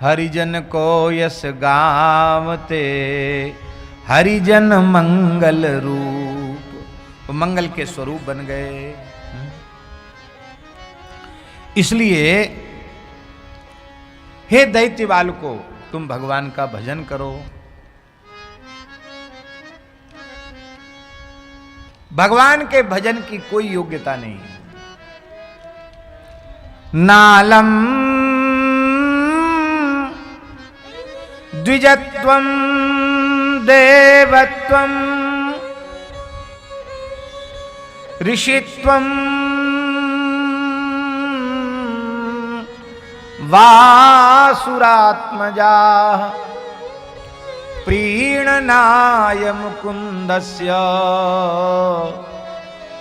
हरिजन को यस गावते, हरिजन मंगल रूप, वो मंगल के स्वरूप बन गए। इसलिए हे दैत्य बालको, तुम भगवान का भजन करो। भगवान के भजन की कोई योग्यता नहीं। नालम द्विजत्वं देवत्वं ऋषित्वं वासुरात्मजा प्रीणनाय मुकुंदस्य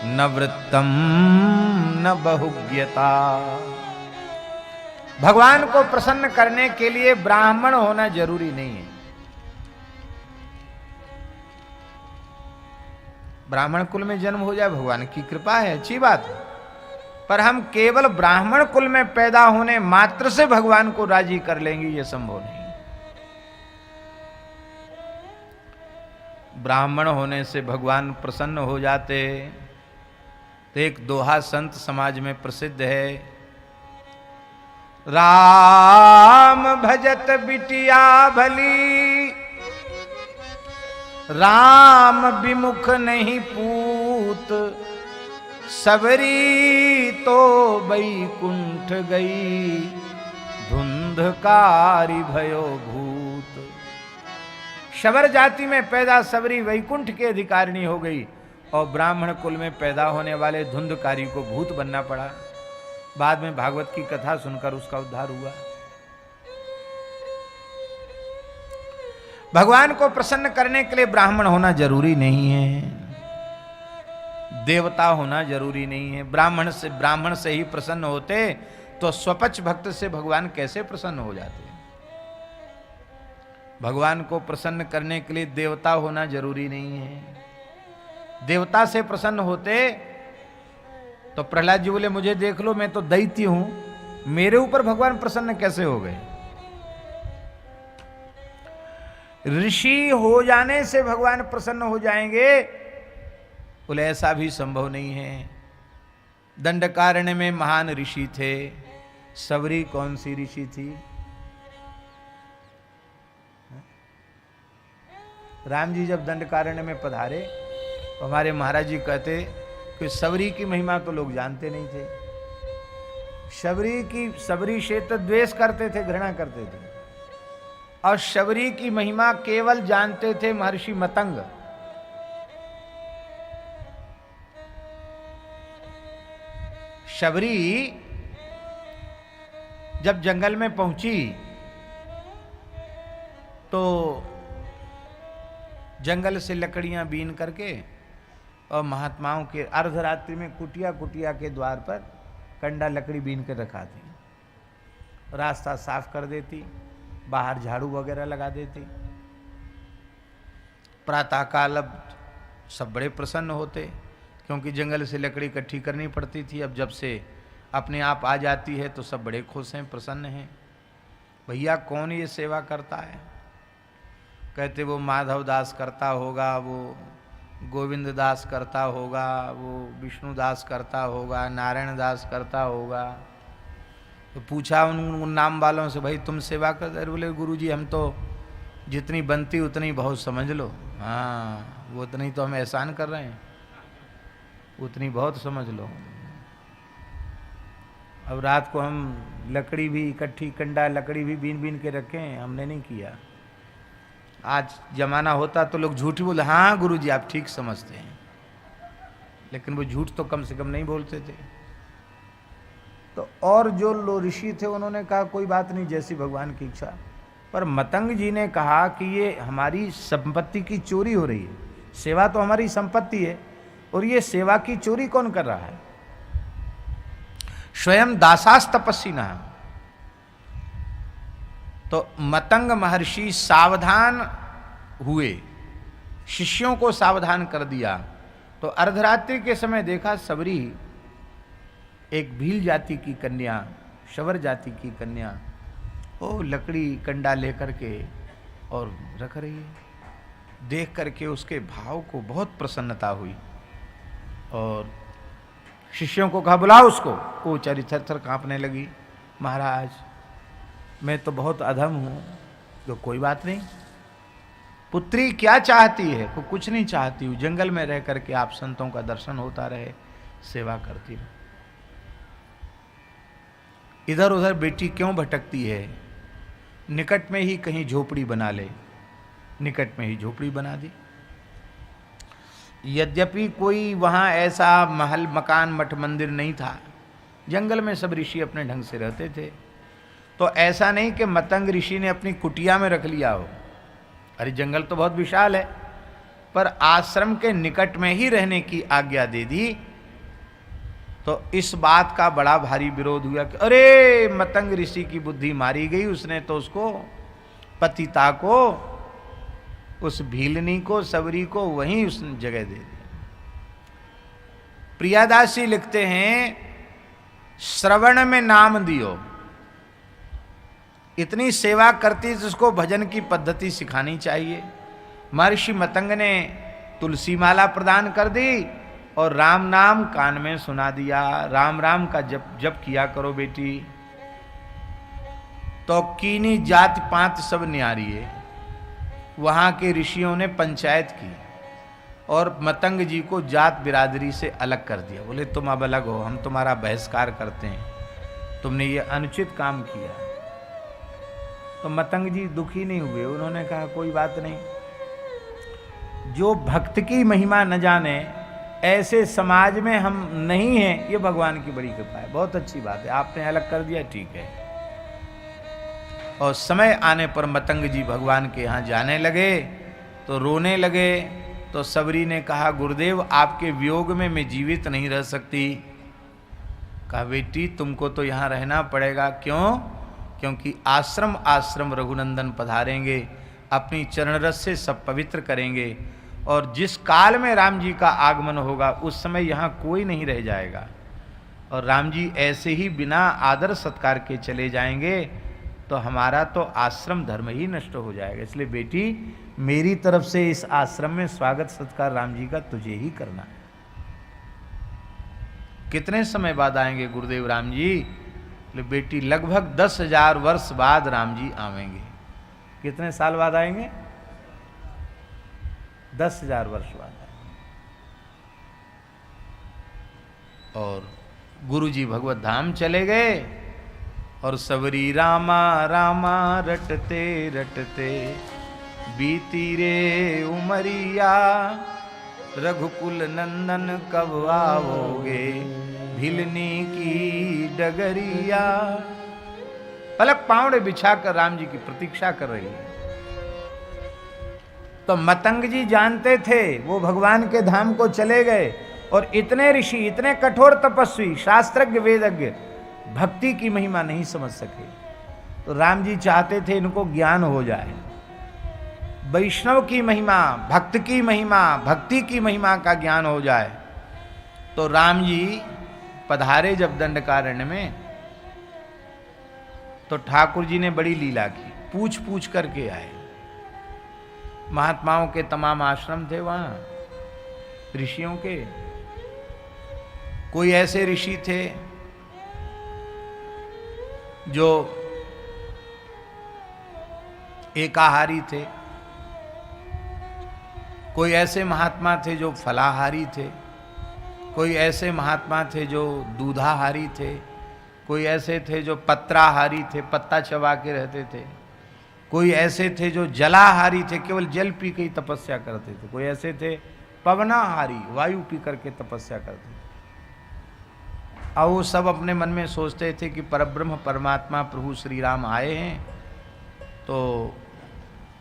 न वृत्तम न बहुज्ञता। भगवान को प्रसन्न करने के लिए ब्राह्मण होना जरूरी नहीं है। ब्राह्मण कुल में जन्म हो जाए भगवान की कृपा है, अच्छी बात है, पर हम केवल ब्राह्मण कुल में पैदा होने मात्र से भगवान को राजी कर लेंगे, यह संभव नहीं। ब्राह्मण होने से भगवान प्रसन्न हो जाते। तो एक दोहा संत समाज में प्रसिद्ध है, राम भजत बिटिया भली, राम विमुख नहीं पूत, सबरी तो बैकुंठ गई, धुंधकारी भयो भूत। शबर जाति में पैदा सबरी वैकुंठ के अधिकारिणी हो गई और ब्राह्मण कुल में पैदा होने वाले धुंधकारी को भूत बनना पड़ा। बाद में भागवत की कथा सुनकर उसका उद्धार हुआ। भगवान को प्रसन्न करने के लिए ब्राह्मण होना जरूरी नहीं है, देवता होना जरूरी नहीं है। ब्राह्मण से ही प्रसन्न होते तो स्वपक्ष भक्त से भगवान कैसे प्रसन्न हो जाते। भगवान को प्रसन्न करने के लिए देवता होना जरूरी नहीं है। देवता से प्रसन्न होते तो प्रहलाद जी बोले मुझे देख लो, मैं तो दैत्य हूं, मेरे ऊपर भगवान प्रसन्न कैसे हो गए। ऋषि हो जाने से भगवान प्रसन्न हो जाएंगे, बोले ऐसा भी संभव नहीं है। दंडकारण्य में महान ऋषि थे। सबरी कौन सी ऋषि थी? राम जी जब दंडकारण्य में पधारे तो हमारे महाराज जी कहते कि सबरी की महिमा तो लोग जानते नहीं थे। सबरी से तो द्वेष करते थे, घृणा करते थे, और शबरी की महिमा केवल जानते थे महर्षि मतंग। शबरी जब जंगल में पहुंची तो जंगल से लकड़ियां बीन करके और महात्माओं के अर्धरात्रि में कुटिया कुटिया के द्वार पर कंडा लकड़ी बीन कर रखा थी, रास्ता साफ कर देती, बाहर झाड़ू वगैरह लगा देती। प्रातःकाल अब सब बड़े प्रसन्न होते क्योंकि जंगल से लकड़ी इकट्ठी करनी पड़ती थी। अब जब से अपने आप आ जाती है तो सब बड़े खुश हैं, प्रसन्न हैं। भैया कौन ये सेवा करता है? कहते वो माधव दास करता होगा, वो गोविंद दास करता होगा, वो विष्णु दास करता होगा, नारायण दास करता होगा। तो पूछा उन नाम वालों से, भाई तुम सेवा कर? बोले गुरुजी हम तो जितनी बनती उतनी बहुत समझ लो। हाँ वो उतनी तो हम एहसान कर रहे हैं, उतनी बहुत समझ लो। अब रात को हम लकड़ी भी इकट्ठी, कंडा लकड़ी भी बीन बीन के रखे हैं, हमने नहीं किया। आज जमाना होता तो लोग झूठ बोले, हाँ गुरुजी आप ठीक समझते हैं, लेकिन वो झूठ तो कम से कम नहीं बोलते थे। तो और जो लो ऋषि थे उन्होंने कहा कोई बात नहीं, जैसी भगवान की इच्छा। पर मतंग जी ने कहा कि ये हमारी संपत्ति की चोरी हो रही है, सेवा तो हमारी संपत्ति है और ये सेवा की चोरी कौन कर रहा है? स्वयं दासास तपस्वी ना। तो मतंग महर्षि सावधान हुए, शिष्यों को सावधान कर दिया। तो अर्धरात्रि के समय देखा सबरी एक भील जाति की कन्या, शबर जाति की कन्या वो लकड़ी कंडा लेकर के और रख रही है। देख करके उसके भाव को बहुत प्रसन्नता हुई और शिष्यों को कहा बुलाओ उसको। वो चारी थर थर कांपने लगी, महाराज मैं तो बहुत अधम हूं। तो कोई बात नहीं, पुत्री क्या चाहती है? वो कुछ नहीं चाहती हूँ, जंगल में रह करके आप संतों का दर्शन होता रहे, सेवा करती रहे। इधर उधर बेटी क्यों भटकती है? निकट में ही कहीं झोपड़ी बना ले। निकट में ही झोपड़ी बना दी। यद्यपि कोई वहां ऐसा महल मकान मठ मंदिर नहीं था, जंगल में सब ऋषि अपने ढंग से रहते थे, तो ऐसा नहीं कि मतंग ऋषि ने अपनी कुटिया में रख लिया हो। अरे जंगल तो बहुत विशाल है, पर आश्रम के निकट में ही रहने की आज्ञा दे दी। तो इस बात का बड़ा भारी विरोध हुआ कि अरे मतंग ऋषि की बुद्धि मारी गई, उसने तो उसको पतिता को, उस भीलनी को, सबरी को वहीं उस जगह दे दी। प्रियादासी लिखते हैं श्रवण में नाम दियो, इतनी सेवा करती जिसको भजन की पद्धति सिखानी चाहिए। महर्षि मतंग ने तुलसी माला प्रदान कर दी और राम नाम कान में सुना दिया। राम राम का जप जप किया करो बेटी। तो कीनी जाति पात सब न्यारी है। वहां के ऋषियों ने पंचायत की और मतंग जी को जात बिरादरी से अलग कर दिया। बोले तुम अब अलग हो, हम तुम्हारा बहिष्कार करते हैं, तुमने ये अनुचित काम किया। तो मतंग जी दुखी नहीं हुए, उन्होंने कहा कोई बात नहीं, जो भक्त की महिमा न जाने ऐसे समाज में हम नहीं हैं, ये भगवान की बड़ी कृपा है। बहुत अच्छी बात है, आपने अलग कर दिया, ठीक है। और समय आने पर मतंग जी भगवान के यहाँ जाने लगे तो रोने लगे। तो सबरी ने कहा गुरुदेव आपके वियोग में मैं जीवित नहीं रह सकती। कहा बेटी तुमको तो यहाँ रहना पड़ेगा। क्यों? क्योंकि आश्रम आश्रम रघुनंदन पधारेंगे, अपनी चरण रस से सब पवित्र करेंगे, और जिस काल में राम जी का आगमन होगा उस समय यहाँ कोई नहीं रह जाएगा, और राम जी ऐसे ही बिना आदर सत्कार के चले जाएंगे तो हमारा तो आश्रम धर्म ही नष्ट हो जाएगा। इसलिए बेटी मेरी तरफ से इस आश्रम में स्वागत सत्कार राम जी का तुझे ही करना है। कितने समय बाद आएंगे गुरुदेव राम जी? बेटी लगभग 10,000 वर्ष बाद राम जी आवेंगे। कितने साल बाद आएंगे? 10,000 वर्ष बाद आएंगे। और गुरु जी भगवत धाम चले गए और सबरी रामा रामा रटते रटते बीती रे उमरिया, रघुकुल नंदन कब आओगे भिलनी की डगरिया। पलक पावड़े बिछाकर राम जी की प्रतीक्षा कर रही है। तो मतंग जी जानते थे वो भगवान के धाम को चले गए, और इतने ऋषि, इतने कठोर तपस्वी, शास्त्रज्ञ, वेदज्ञ भक्ति की महिमा नहीं समझ सके। तो राम जी चाहते थे इनको ज्ञान हो जाए, वैष्णव की महिमा, भक्त की महिमा, भक्ति की महिमा का ज्ञान हो जाए। तो राम जी पधारे जब दंडकारण्य में, तो ठाकुर जी ने बड़ी लीला की, पूछ पूछ करके आए। महात्माओं के तमाम आश्रम थे वहां ऋषियों के। कोई ऐसे ऋषि थे जो एकाहारी थे, कोई ऐसे महात्मा थे जो फलाहारी थे, कोई ऐसे महात्मा थे जो दूधाहारी थे, कोई ऐसे थे जो पत्राहारी थे, पत्ता चबा के रहते थे, कोई ऐसे थे जो जलाहारी थे, केवल जल पी के ही तपस्या करते थे, कोई ऐसे थे पवनाहारी, वायु पी करके तपस्या करते थे। और वो सब अपने मन में सोचते थे कि परब्रह्म परमात्मा प्रभु श्री राम आए हैं, तो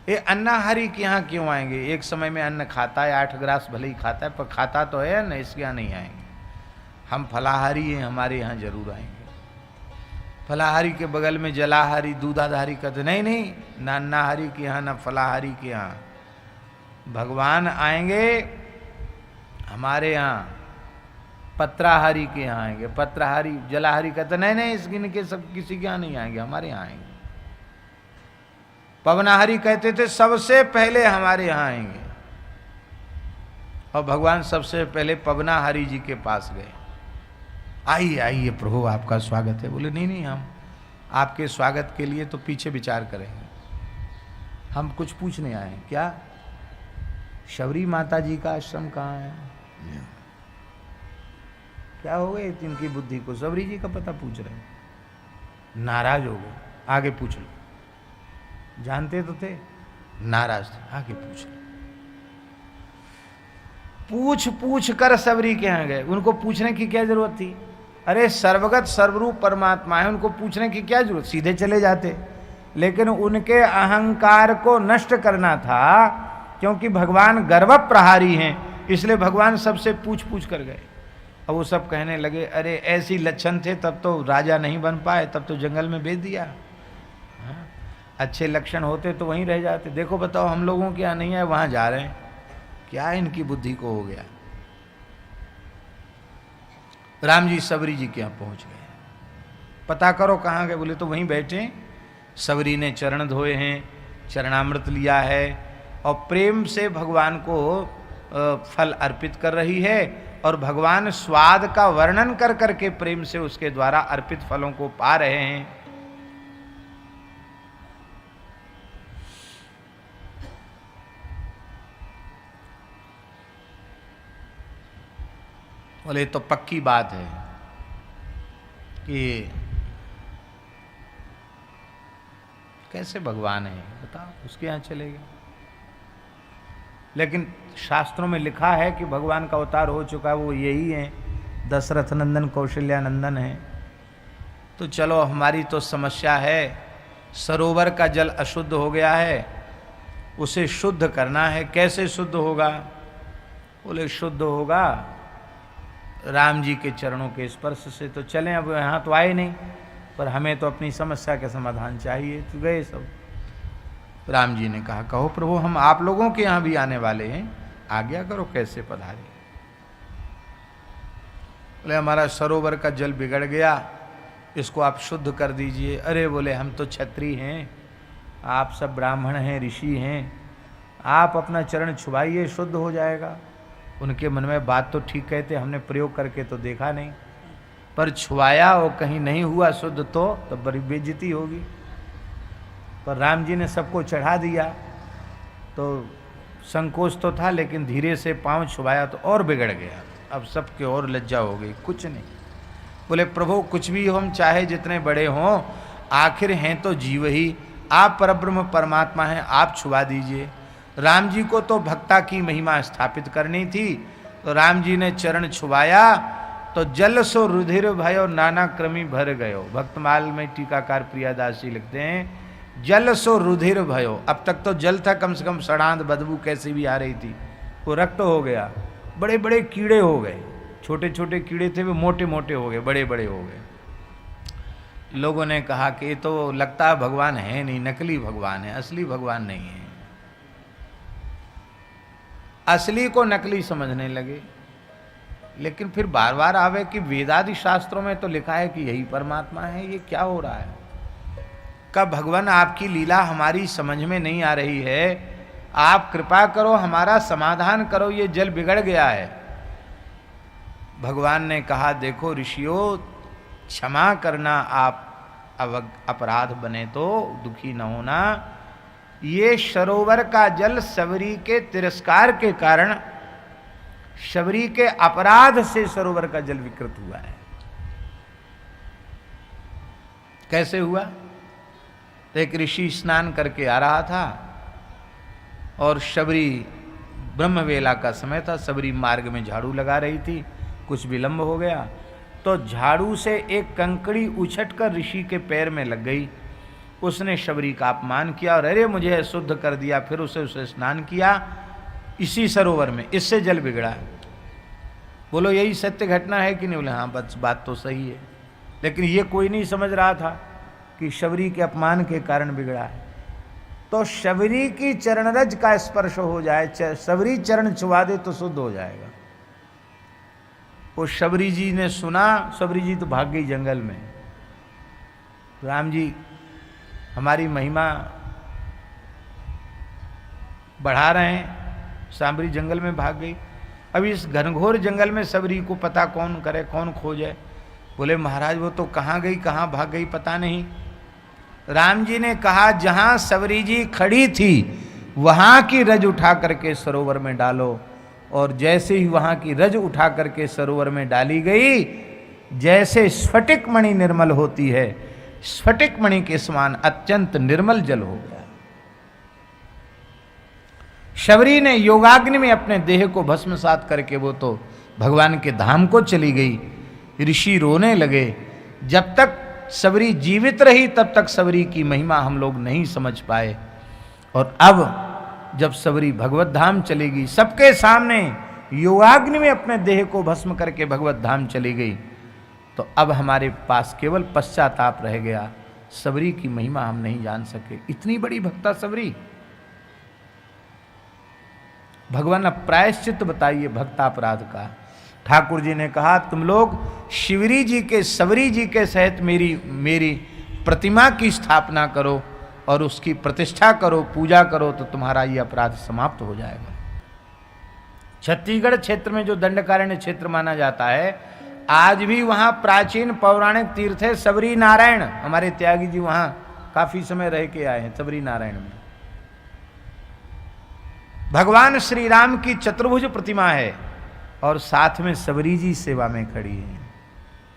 ये अन्नाहारी के यहाँ क्यों आएंगे? एक समय में अन्न खाता है, 8 ग्रास भले ही खाता है, पर खाता तो है ना, इसके यहाँ नहीं आएंगे। हम फलाहारी हैं, हमारे यहाँ जरूर आएंगे। फलाहारी के बगल में जलाहारी, दूधाधारी कहते नहीं नहीं, ना अन्नाहारी के यहाँ ना फलाहारी के यहाँ, भगवान आएंगे हमारे यहाँ। पत्राहारी के यहाँ आएंगे, पत्राहारी जलाहारी कहते नहीं नहीं, इसके सब किसी के यहाँ नहीं आएंगे, हमारे यहाँ आएंगे। पवनाहरि कहते थे सबसे पहले हमारे यहाँ आएंगे, और भगवान सबसे पहले पवनाहरि जी के पास गए। आइए आइए प्रभु आपका स्वागत है। बोले नहीं नहीं, हम आपके स्वागत के लिए तो पीछे विचार करेंगे, हम कुछ पूछने आए हैं। क्या? शबरी माता जी का आश्रम कहाँ है? क्या हो गए इनकी बुद्धि को, शबरी जी का पता पूछ रहे हैं। नाराज हो गए, आगे पूछ लो। जानते तो थे, नाराज थे, आगे पूछ लो। पूछ पूछ कर शबरी के यहाँ गए। उनको पूछने की क्या जरूरत थी? अरे सर्वगत सर्वरूप परमात्मा है, उनको पूछने की क्या जरूरत, सीधे चले जाते। लेकिन उनके अहंकार को नष्ट करना था, क्योंकि भगवान गर्व प्रहारी हैं, इसलिए भगवान सबसे पूछ पूछ कर गए। अब वो सब कहने लगे अरे ऐसी लक्षण थे तब तो राजा नहीं बन पाए, तब तो जंगल में भेज दिया। हाँ? अच्छे लक्षण होते तो वहीं रह जाते। देखो बताओ, हम लोगों के यहाँ नहीं है, वहां जा रहे हैं। क्या इनकी बुद्धि को हो गया? राम जी शबरी जी के यहाँ पहुंच गए। पता करो कहाँ गए? बोले तो वहीं बैठे। शबरी ने चरण धोए हैं, चरणामृत लिया है, और प्रेम से भगवान को फल अर्पित कर रही है, और भगवान स्वाद का वर्णन कर करके प्रेम से उसके द्वारा अर्पित फलों को पा रहे हैं। बोले तो पक्की बात है कि कैसे भगवान है, बताओ, उसके यहाँ चले गए। लेकिन शास्त्रों में लिखा है कि भगवान का अवतार हो चुका है, वो यही है, दशरथ नंदन कौशल्या नंदन है। तो चलो, हमारी तो समस्या है, सरोवर का जल अशुद्ध हो गया है, उसे शुद्ध करना है। कैसे शुद्ध होगा? बोले शुद्ध होगा राम जी के चरणों के स्पर्श से। तो चलें, अब यहाँ तो आए नहीं, पर हमें तो अपनी समस्या का समाधान चाहिए। तो गए सब। राम जी ने कहा कहो प्रभु, हम आप लोगों के यहाँ भी आने वाले हैं, आज्ञा करो, कैसे पधारे? बोले हमारा सरोवर का जल बिगड़ गया, इसको आप शुद्ध कर दीजिए। अरे बोले हम तो क्षत्रिय हैं, आप सब ब्राह्मण हैं, ऋषि हैं, आप अपना चरण छुवाइए, शुद्ध हो जाएगा। उनके मन में बात तो ठीक कहते, हमने प्रयोग करके तो देखा नहीं, पर छुआया और कहीं नहीं हुआ शुद्ध तो बड़ी बेइज्जती होगी। पर राम जी ने सबको चढ़ा दिया, तो संकोच तो था, लेकिन धीरे से पांव छुआया तो और बिगड़ गया। अब सबके और लज्जा हो गई, कुछ नहीं। बोले प्रभु कुछ भी हम चाहे जितने बड़े हों, आखिर हैं तो जीव ही, आप परब्रह्म परमात्मा हैं, आप छुआ दीजिए। राम जी को तो भक्ता की महिमा स्थापित करनी थी, तो राम जी ने चरण छुआया तो जल सो रुधिर भयो नाना क्रमी भर गयो। भक्तमाल में टीकाकार प्रियादास जी लिखते हैं जल सो रुधिर भयो। अब तक तो जल था, कम से कम सड़ांध बदबू कैसी भी आ रही थी, वो रक्त हो गया। बड़े बड़े कीड़े हो गए, छोटे छोटे कीड़े थे वो मोटे मोटे हो गए, बड़े बड़े हो गए। लोगों ने कहा कि ये तो लगता है भगवान है नहीं, नकली भगवान है, असली भगवान नहीं है। असली को नकली समझने लगे। लेकिन फिर बार बार आवे कि वेदादि शास्त्रों में तो लिखा है कि यही परमात्मा है, ये क्या हो रहा है? कब भगवान आपकी लीला हमारी समझ में नहीं आ रही है, आप कृपा करो, हमारा समाधान करो, ये जल बिगड़ गया है। भगवान ने कहा देखो ऋषियों, क्षमा करना, आप अपराध बने तो दुखी न होना। ये सरोवर का जल शबरी के तिरस्कार के कारण, शबरी के अपराध से सरोवर का जल विकृत हुआ है। कैसे हुआ? तो एक ऋषि स्नान करके आ रहा था और शबरी, ब्रह्मवेला का समय था, शबरी मार्ग में झाड़ू लगा रही थी, कुछ विलंब हो गया तो झाड़ू से एक कंकड़ी उछटकर ऋषि के पैर में लग गई। उसने शबरी का अपमान किया और अरे मुझे शुद्ध कर दिया। फिर उसे स्नान किया इसी सरोवर में, इससे जल बिगड़ा। बोलो यही सत्य घटना है कि नहीं? बोले हाँ बस बात तो सही है। लेकिन ये कोई नहीं समझ रहा था कि शबरी के अपमान के कारण बिगड़ा है। तो शबरी की चरणरज का स्पर्श हो जाए, शबरी चरण छुआ दे तो शुद्ध हो जाएगा। वो शबरी जी ने सुना, शबरी जी तो भाग गई जंगल में। राम जी हमारी महिमा बढ़ा रहे हैं, सांबरी जंगल में भाग गई। अब इस घनघोर जंगल में सबरी को पता कौन करे, कौन खोजे। बोले महाराज वो तो कहाँ गई, कहाँ भाग गई पता नहीं। राम जी ने कहा जहाँ सबरी जी खड़ी थी वहाँ की रज उठा करके सरोवर में डालो। और जैसे ही वहाँ की रज उठा करके सरोवर में डाली गई, जैसे स्फटिक मणि निर्मल होती है, स्फटिक मणि के समान अत्यंत निर्मल जल हो गया। शबरी ने योगाग्नि में अपने देह को भस्मसात करके वो तो भगवान के धाम को चली गई। ऋषि रोने लगे। जब तक सबरी जीवित रही तब तक सबरी की महिमा हम लोग नहीं समझ पाए, और अब जब सबरी भगवत धाम चलेगी, सबके सामने योगाग्नि में अपने देह को भस्म करके भगवत धाम चली गई, तो अब हमारे पास केवल पश्चाताप रह गया। सबरी की महिमा हम नहीं जान सके। इतनी बड़ी भक्ता सबरी। भगवान अब प्रायश्चित बताइए भक्तापराध का। ठाकुर जी ने कहा तुम लोग शिवरी जी के, सबरी जी के सहित मेरी प्रतिमा की स्थापना करो और उसकी प्रतिष्ठा करो, पूजा करो, तो तुम्हारा ये अपराध समाप्त हो जाएगा। छत्तीसगढ़ क्षेत्र में जो दंडकारण्य क्षेत्र माना जाता है, आज भी वहाँ प्राचीन पौराणिक तीर्थ है सबरी नारायण। हमारे त्यागी जी वहाँ काफी समय रह के आए हैं सबरी नारायण में। भगवान श्री राम की चतुर्भुज प्रतिमा है और साथ में सबरी जी सेवा में खड़ी है।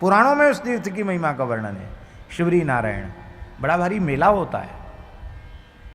पुराणों में उस तीर्थ की महिमा का वर्णन है। शिवरी नारायण बड़ा भारी मेला होता है।